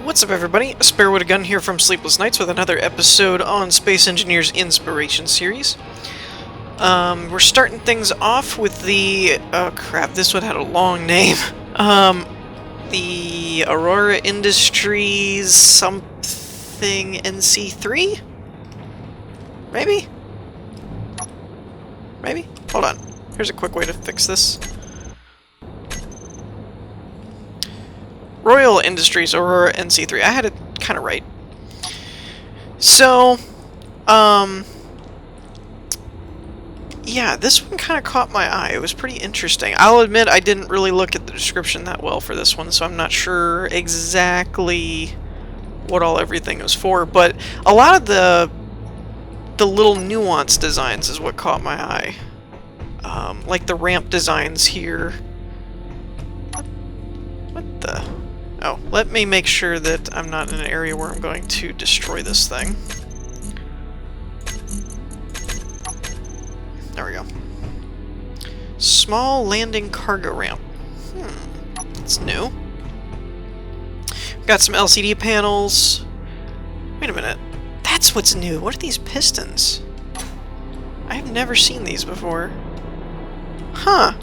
What's up, everybody? Spare with a Gun here from Sleepless Nights with another episode on Space Engineer's Inspiration series. We're starting things off with the... oh crap, this one had a long name. The Aurora Industries something NC3? Maybe? Maybe? Hold on. Here's a quick way to fix this. Royal Industries Aurora NC3. I had it kind of right. So, yeah, this one kind of caught my eye. It was pretty interesting. I'll admit I didn't really look at the description that well for this one, so I'm not sure exactly what all everything was for, but a lot of the little nuanced designs is what caught my eye. Like the ramp designs here. What the... oh, let me make sure that I'm not in an area where I'm going to destroy this thing. There we go. Small landing cargo ramp. That's new. Got some LCD panels. Wait a minute. That's what's new. What are these pistons? I have never seen these before. Huh.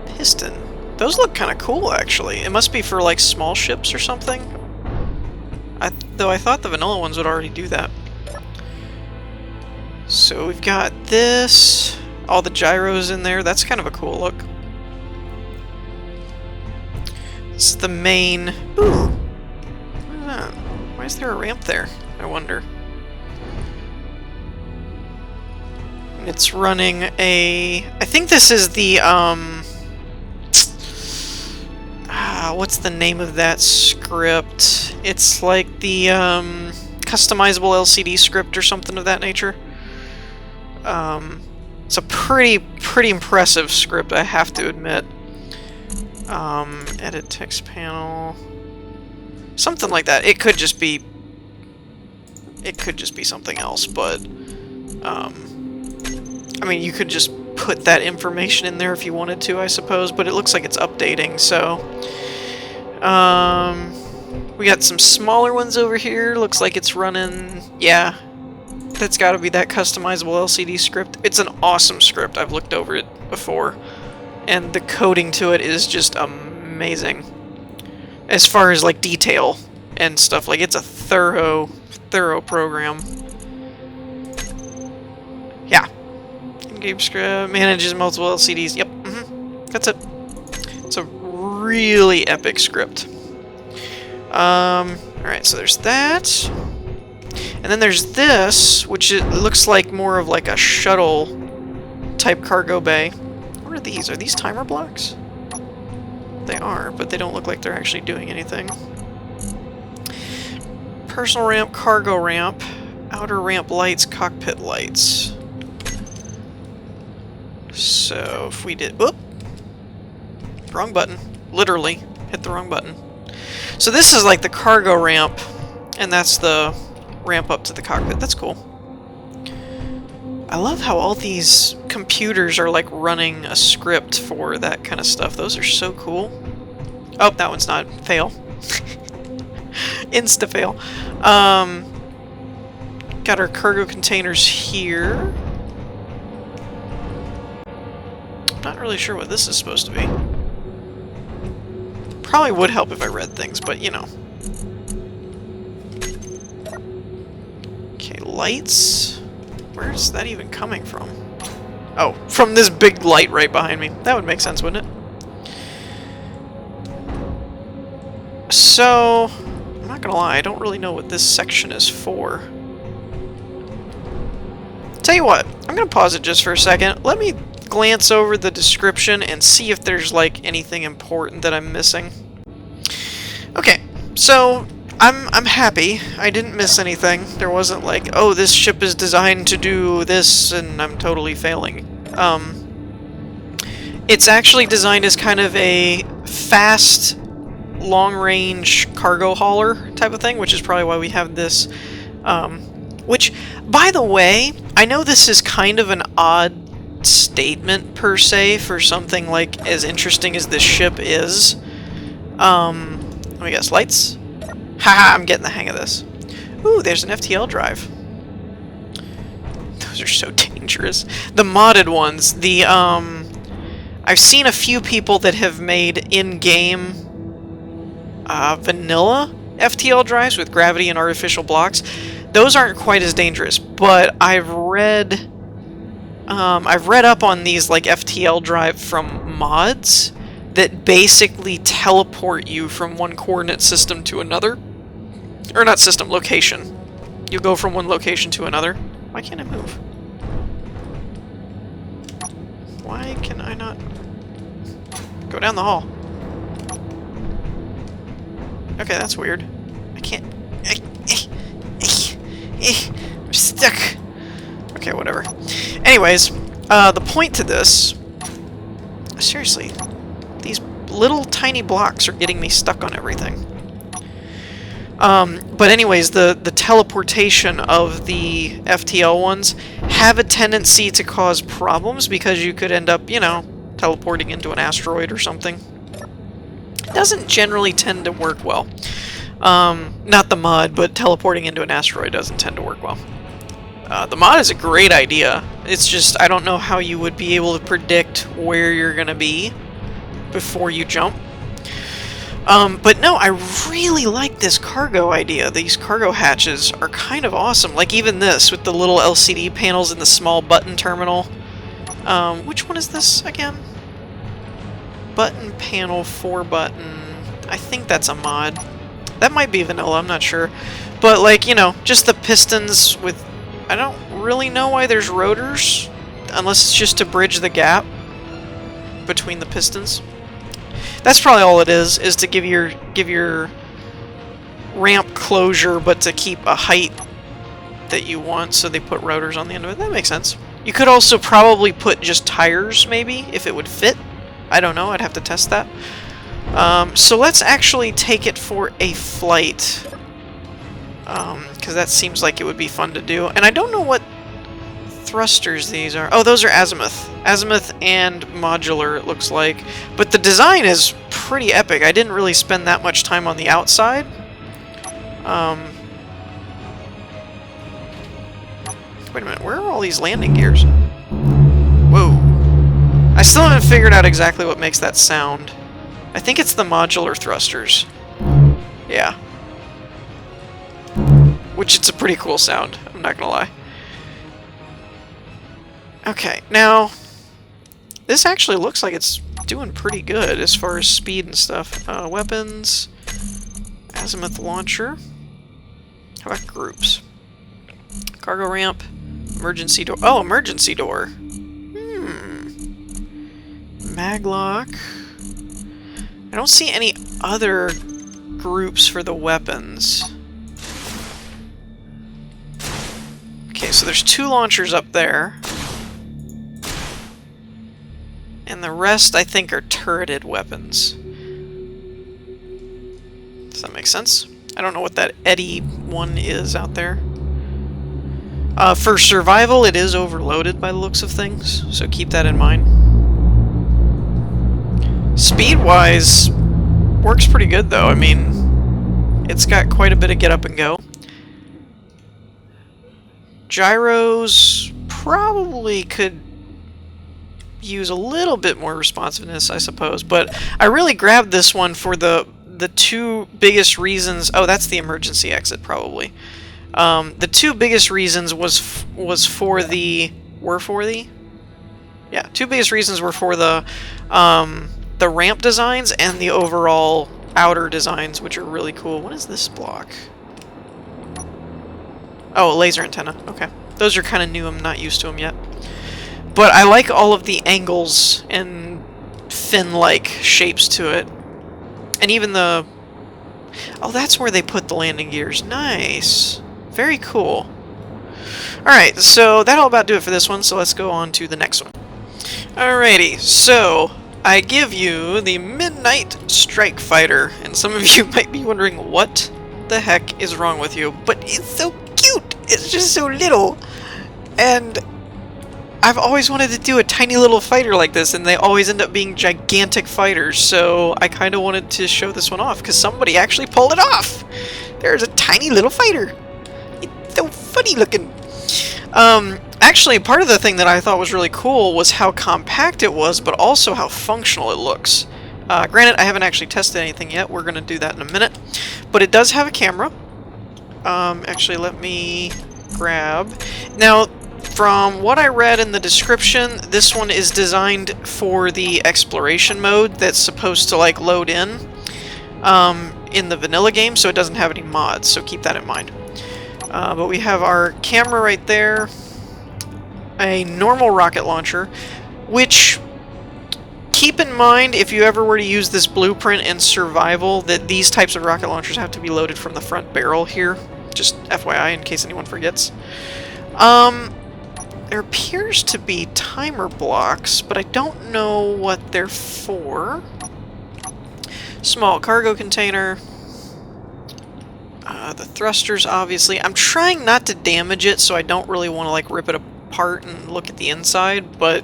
Piston. Those look kind of cool, actually. It must be for, like, small ships or something. Though I thought the vanilla ones would already do that. So we've got this. All the gyros in there. That's kind of a cool look. This is the main... ooh! What is that? Why is there a ramp there? I wonder. It's running a... I think this is the, what's the name of that script? It's like the, customizable LCD script or something of that nature. It's a pretty impressive script, I have to admit. Edit text panel... something like that. It could just be something else, but, I mean, you could just put that information in there if you wanted to, I suppose, but it looks like it's updating, so... we got some smaller ones over here. Looks like it's running... yeah, that's gotta be that customizable LCD script. It's an awesome script. I've looked over it before, and the coding to it is just amazing. As far as, like, detail and stuff, like, it's a thorough program. Yeah. Game script manages multiple LCDs. Yep. That's it. It's a really epic script. Alright, so there's that. And then there's this, which it looks like more of like a shuttle type cargo bay. What are these? Are these timer blocks? They are, but they don't look like they're actually doing anything. Personal ramp, cargo ramp, outer ramp lights, cockpit lights. So if we did... whoop! Wrong button. Literally hit the wrong button. So this is like the cargo ramp, and that's the ramp up to the cockpit. That's cool. I love how all these computers are like running a script for that kind of stuff. Those are so cool. Oh, that one's not. Fail. Insta-fail. Got our cargo containers here. Not really sure what this is supposed to be. Probably would help if I read things, but you know. Okay, lights. Where's that even coming from? Oh, from this big light right behind me. That would make sense, wouldn't it? So, I'm not gonna lie, I don't really know what this section is for. Tell you what, I'm gonna pause it just for a second. Let me glance over the description and see if there's like anything important that I'm missing. Okay, so I'm happy. I didn't miss anything. There wasn't like, oh, this ship is designed to do this and I'm totally failing. It's actually designed as kind of a fast, long-range cargo hauler type of thing, which is probably why we have this. Which, by the way, I know this is kind of an odd statement per se for something like as interesting as this ship is. Let me guess, lights? Haha, I'm getting the hang of this. Ooh, there's an FTL drive. Those are so dangerous. The modded ones, the, I've seen a few people that have made in-game, vanilla FTL drives with gravity and artificial blocks. Those aren't quite as dangerous, but I've read up on these, like, FTL drive from mods that basically teleport you from one coordinate system to another. Or not system, location. You go from one location to another. Why can't I move? Why can I not go down the hall? Okay, that's weird. I can't... I'm stuck. Okay, whatever. Anyways, the point to this... Seriously, these little tiny blocks are getting me stuck on everything. But anyways, the teleportation of the FTL ones have a tendency to cause problems because you could end up, you know, teleporting into an asteroid or something. It doesn't generally tend to work well. Not the mod, but teleporting into an asteroid doesn't tend to work well. The mod is a great idea. It's just, I don't know how you would be able to predict where you're gonna be before you jump. But no, I really like this cargo idea. These cargo hatches are kind of awesome. Like even this, with the little LCD panels and the small button terminal. Which one is this again? Button panel 4 button. I think that's a mod. That might be vanilla, I'm not sure. But like, you know, just the pistons with... I don't really know why there's rotors. Unless it's just to bridge the gap between the pistons. That's probably all it is to give your ramp closure, but to keep a height that you want, so they put rotors on the end of it. That makes sense. You could also probably put just tires, maybe, if it would fit. I don't know, I'd have to test that. So let's actually take it for a flight. Because that seems like it would be fun to do. And I don't know what thrusters these are. Oh, those are azimuth. Azimuth and modular, it looks like. But the design is pretty epic. I didn't really spend that much time on the outside. Wait a minute, where are all these landing gears? Whoa. I still haven't figured out exactly what makes that sound. I think it's the modular thrusters. Yeah. Which it's a pretty cool sound, I'm not gonna lie. Okay, now, this actually looks like it's doing pretty good as far as speed and stuff. Weapons, azimuth launcher. How about groups? Cargo ramp, emergency door. Oh, emergency door. Maglock. I don't see any other groups for the weapons. Okay, so there's 2 launchers up there. And the rest, I think, are turreted weapons. Does that make sense? I don't know what that Eddy one is out there. For survival, it is overloaded by the looks of things, so keep that in mind. Speed-wise, works pretty good, though. I mean, it's got quite a bit of get up and go. Gyros probably could use a little bit more responsiveness, I suppose, but I really grabbed this one for the 2 biggest reasons. Oh, that's the emergency exit, probably. The 2 biggest reasons were for the 2 biggest reasons were for the ramp designs and the overall outer designs, which are really cool. What is this block? Oh, laser antenna. Okay. Those are kind of new. I'm not used to them yet. But I like all of the angles and fin-like shapes to it. And even the... Oh, that's where they put the landing gears. Nice. Very cool. Alright, so that'll about do it for this one, so let's go on to the next one. Alrighty, so I give you the Midnight Strike Fighter, and some of you might be wondering what the heck is wrong with you, but it's so cute! It's just so little! And I've always wanted to do a tiny little fighter like this, and they always end up being gigantic fighters, so I kind of wanted to show this one off, because somebody actually pulled it off! There's a tiny little fighter. It's so funny looking. Actually, part of the thing that I thought was really cool was how compact it was, but also how functional it looks. Granted, I haven't actually tested anything yet. We're going to do that in a minute. But it does have a camera. Actually, let me grab... Now, from what I read in the description, this one is designed for the exploration mode that's supposed to, like, load in the vanilla game, so it doesn't have any mods, so keep that in mind. But we have our camera right there, a normal rocket launcher, which, keep in mind, if you ever were to use this blueprint in survival, that these types of rocket launchers have to be loaded from the front barrel here. Just FYI, in case anyone forgets. There appears to be timer blocks, but I don't know what they're for. Small cargo container. The thrusters, obviously. I'm trying not to damage it, so I don't really want to like rip it apart and look at the inside, but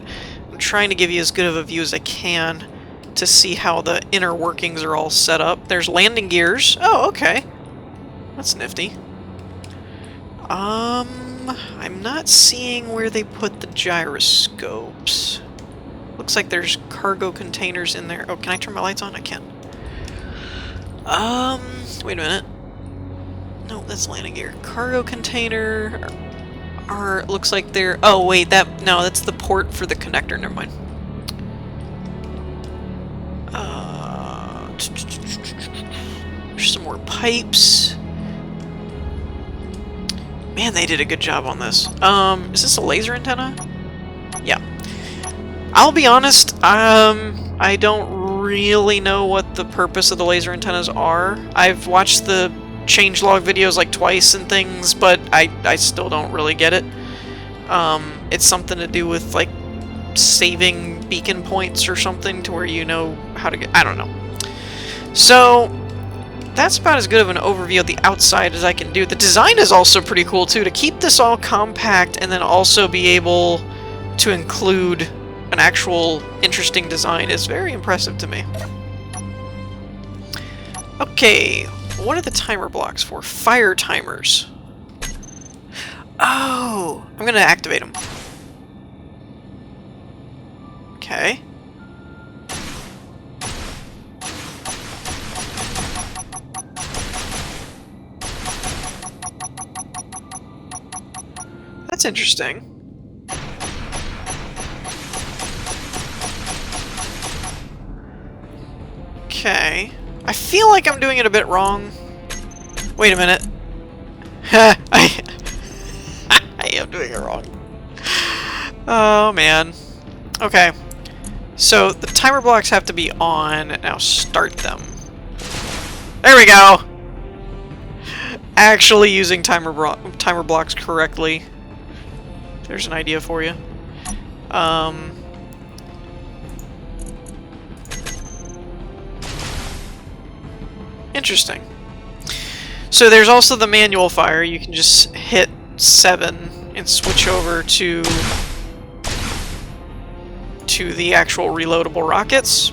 I'm trying to give you as good of a view as I can to see how the inner workings are all set up. There's landing gears. Oh, okay. That's nifty. I'm not seeing where they put the gyroscopes. Looks like there's cargo containers in there. Oh, can I turn my lights on? I can. Wait a minute. No, that's landing gear. Cargo container looks like they're... Oh, wait, no, that's the port for the connector. Never mind. There's some more pipes. Man, they did a good job on this. Is this a laser antenna? Yeah. I'll be honest, I don't really know what the purpose of the laser antennas are. I've watched the changelog videos like twice and things, but I still don't really get it. It's something to do with like saving beacon points or something to where you know how to get... I don't know. So that's about as good of an overview of the outside as I can do. The design is also pretty cool too. To keep this all compact and then also be able to include an actual interesting design is very impressive to me. Okay, what are the timer blocks for? Fire timers. Oh, I'm gonna activate them. Okay. That's interesting. Okay. I feel like I'm doing it a bit wrong. Wait a minute. I am doing it wrong. Oh, man. Okay. So, the timer blocks have to be on. Now start them. There we go! Actually using timer blocks correctly. There's an idea for you. Interesting. So there's also the manual fire. You can just hit 7 and switch over to the actual reloadable rockets.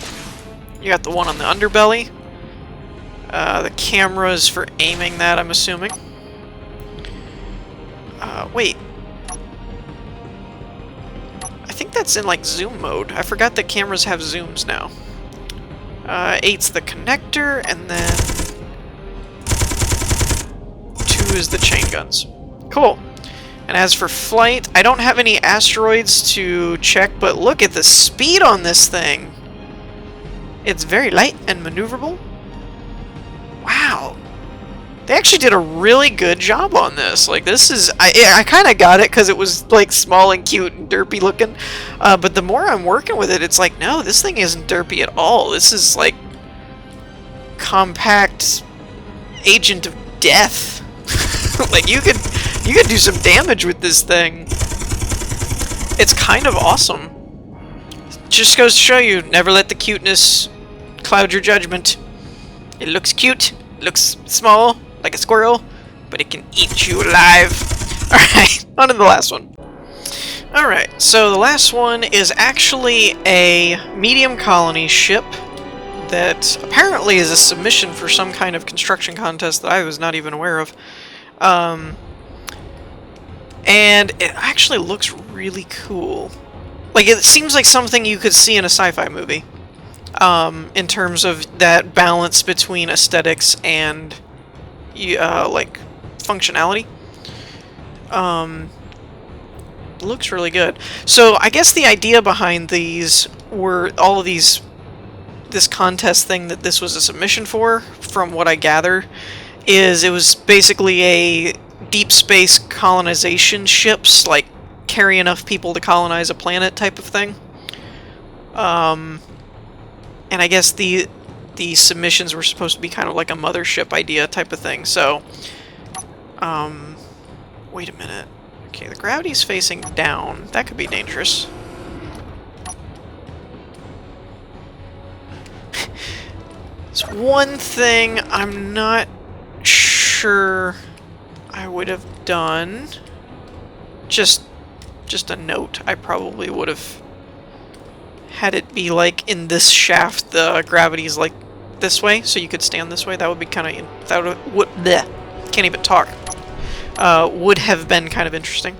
You got the one on the underbelly. The cameras for aiming that, I'm assuming. Wait. I think that's in, like, zoom mode. I forgot that cameras have zooms now. 8's the connector, and then 2 is the chain guns. Cool. And as for flight, I don't have any asteroids to check, but look at the speed on this thing! It's very light and maneuverable. Wow. They actually did a really good job on this. Like, this is... I kind of got it because it was, like, small and cute and derpy looking. But the more I'm working with it, it's like, no, this thing isn't derpy at all. This is, like, compact agent of death. Like, you could do some damage with this thing. It's kind of awesome. Just goes to show you, never let the cuteness cloud your judgment. It looks cute, looks small, like a squirrel, but it can eat you alive. Alright, on to the last one. Alright, so the last one is actually a medium colony ship that apparently is a submission for some kind of construction contest that I was not even aware of. And it actually looks really cool. Like, it seems like something you could see in a sci-fi movie. In terms of that balance between aesthetics and, like, functionality. Looks really good. So, I guess the idea behind these were all of these... this contest thing that this was a submission for, from what I gather, is it was basically a deep space colonization ships, like carry enough people to colonize a planet type of thing. And I guess the submissions were supposed to be kind of like a mothership idea type of thing. So, wait a minute. Okay, the gravity's facing down. That could be dangerous. It's one thing I'm not sure I would have done. Just a note. I probably would have had it be like in this shaft. The gravity's like this way, so you could stand this way. That would be kind of can't even talk. Would have been kind of interesting.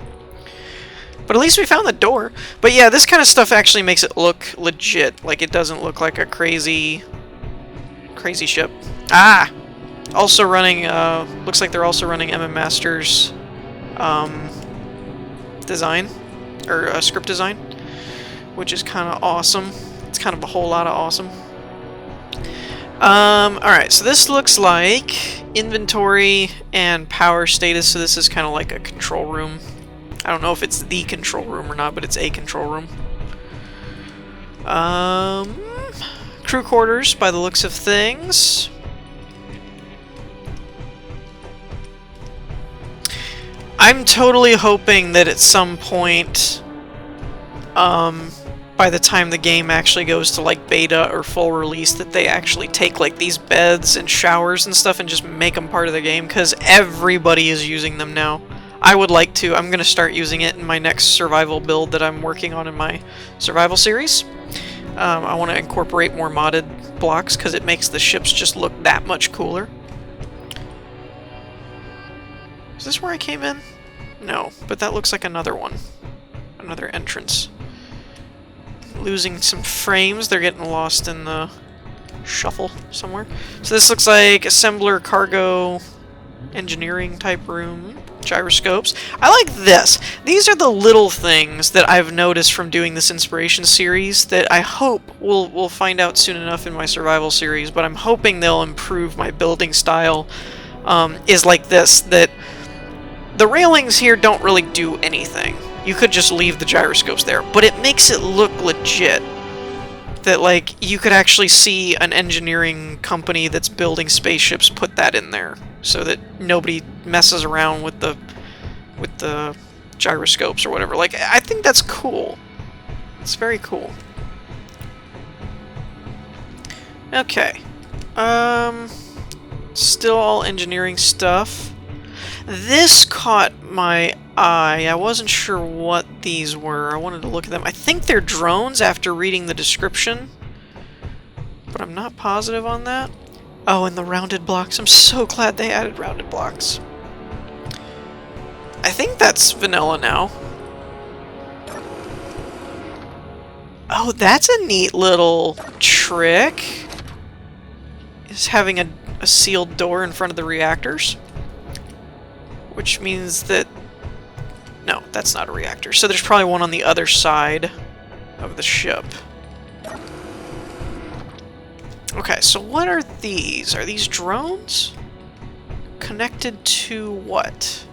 But at least we found the door. But yeah, this kind of stuff actually makes it look legit. Like, it doesn't look like a crazy ship. Ah! Also running, looks like they're also running MM Master's design, or script design, which is kind of awesome. It's kind of a whole lot of awesome. Alright, so this looks like inventory and power status, so this is kind of like a control room. I don't know if it's the control room or not, but it's a control room. Crew quarters, by the looks of things. I'm totally hoping that at some point, by the time the game actually goes to like beta or full release, that they actually take like these beds and showers and stuff and just make them part of the game, because everybody is using them now. I would like to. I'm going to start using it in my next survival build that I'm working on in my survival series. I want to incorporate more modded blocks because it makes the ships just look that much cooler. Is this where I came in? No, but that looks like another one. Another entrance. Losing some frames. They're getting lost in the shuffle somewhere. So this looks like assembler, cargo, engineering type room. Gyroscopes. I like this. These are the little things that I've noticed from doing this inspiration series that I hope we'll find out soon enough in my survival series, but I'm hoping they'll improve my building style. Is like this, that the railings here don't really do anything. You could just leave the gyroscopes there, but it makes it look legit. That, like, you could actually see an engineering company that's building spaceships put that in there, so that nobody messes around with the gyroscopes or whatever. Like, I think that's cool. It's very cool. Okay. Still all engineering stuff. This caught my eye. I wasn't sure what these were. I wanted to look at them. I think they're drones after reading the description, but I'm not positive on that. Oh, and the rounded blocks. I'm so glad they added rounded blocks. I think that's vanilla now. Oh, that's a neat little trick. Is having a sealed door in front of the reactors. Which means that... No, that's not a reactor. So there's probably one on the other side of the ship. Okay, so what are these? Are these drones? Connected to what?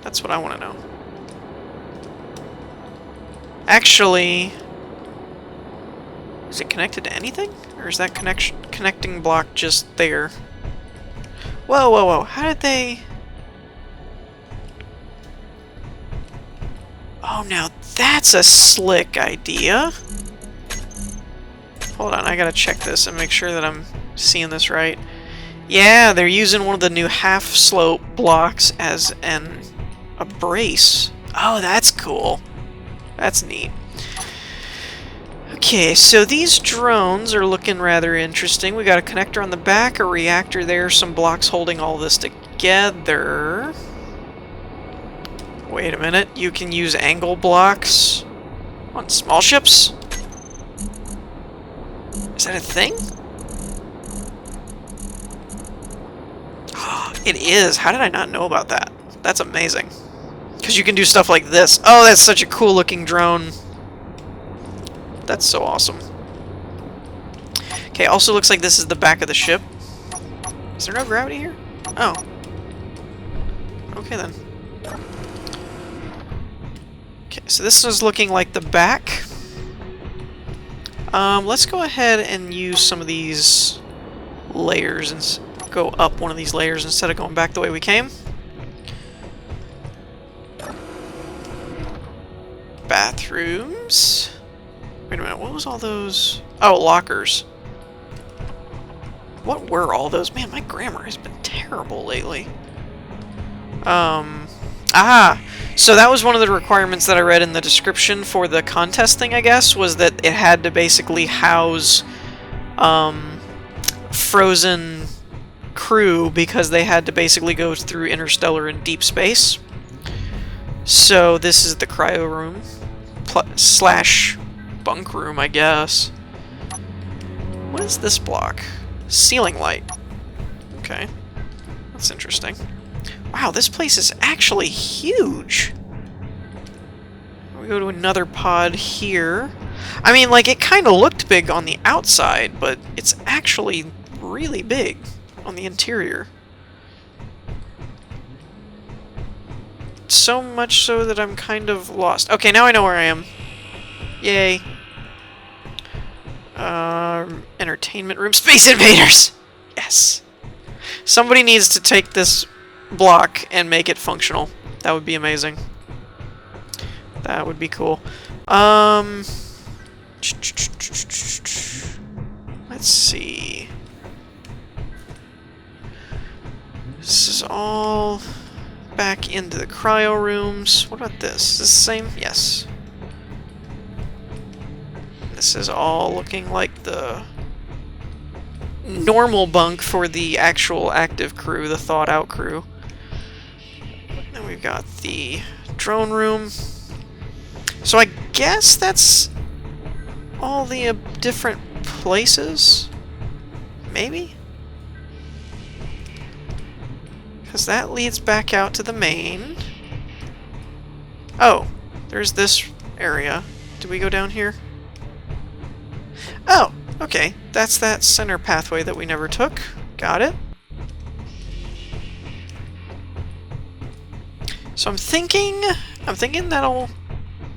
That's what I want to know. Actually... Is it connected to anything? Or is that connecting block just there? Whoa, whoa, whoa. How did they... Oh, now that's a slick idea. Hold on, I gotta check this and make sure that I'm seeing this right. Yeah, they're using one of the new half-slope blocks as a brace. Oh, that's cool. That's neat. Okay, so these drones are looking rather interesting. We got a connector on the back, a reactor there, some blocks holding all this together. Wait a minute, you can use angle blocks on small ships? Is that a thing? It is. How did I not know about that? That's amazing. Because you can do stuff like this. Oh, that's such a cool looking drone. That's so awesome. Okay, also looks like this is the back of the ship. Is there no gravity here? Oh. Okay then. Okay, so this is looking like the back. Let's go ahead and use some of these layers and go up one of these layers instead of going back the way we came. Bathrooms. Wait a minute, what was all those? Oh, lockers. What were all those? Man, my grammar has been terrible lately. So that was one of the requirements that I read in the description for the contest thing, I guess, was that it had to basically house frozen crew because they had to basically go through interstellar and deep space. So this is the cryo room slash bunk room, I guess. What is this block? Ceiling light. Okay, that's interesting. Wow, this place is actually huge. We go to another pod here. I mean, like, it kind of looked big on the outside, but it's actually really big on the interior. So much so that I'm kind of lost. Okay, now I know where I am. Yay. Entertainment room. Space Invaders! Yes. Somebody needs to take this block and make it functional. That would be amazing. That would be cool. Let's see. This is all back into the cryo rooms. What about this? Is this the same? Yes. This is all looking like the normal bunk for the actual active crew, the thought-out crew. Then we've got the drone room. So I guess that's all the different places? Maybe? Because that leads back out to the main. Oh, there's this area. Do we go down here? Oh, okay. That's that center pathway that we never took. Got it. So I'm thinking that'll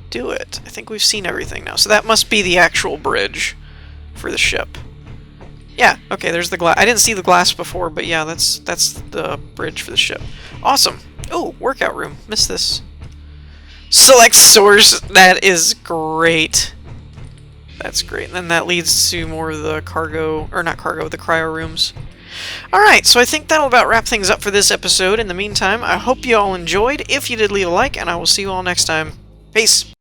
do it. I think we've seen everything now. So that must be the actual bridge for the ship. Yeah, okay, there's the glass. I didn't see the glass before, but yeah, that's the bridge for the ship. Awesome. Oh, workout room. Missed this. Select source. That is great. That's great. And then that leads to more of the cargo, or not cargo, the cryo rooms. Alright, so I think that'll about wrap things up for this episode. In the meantime, I hope you all enjoyed. If you did, leave a like, and I will see you all next time. Peace!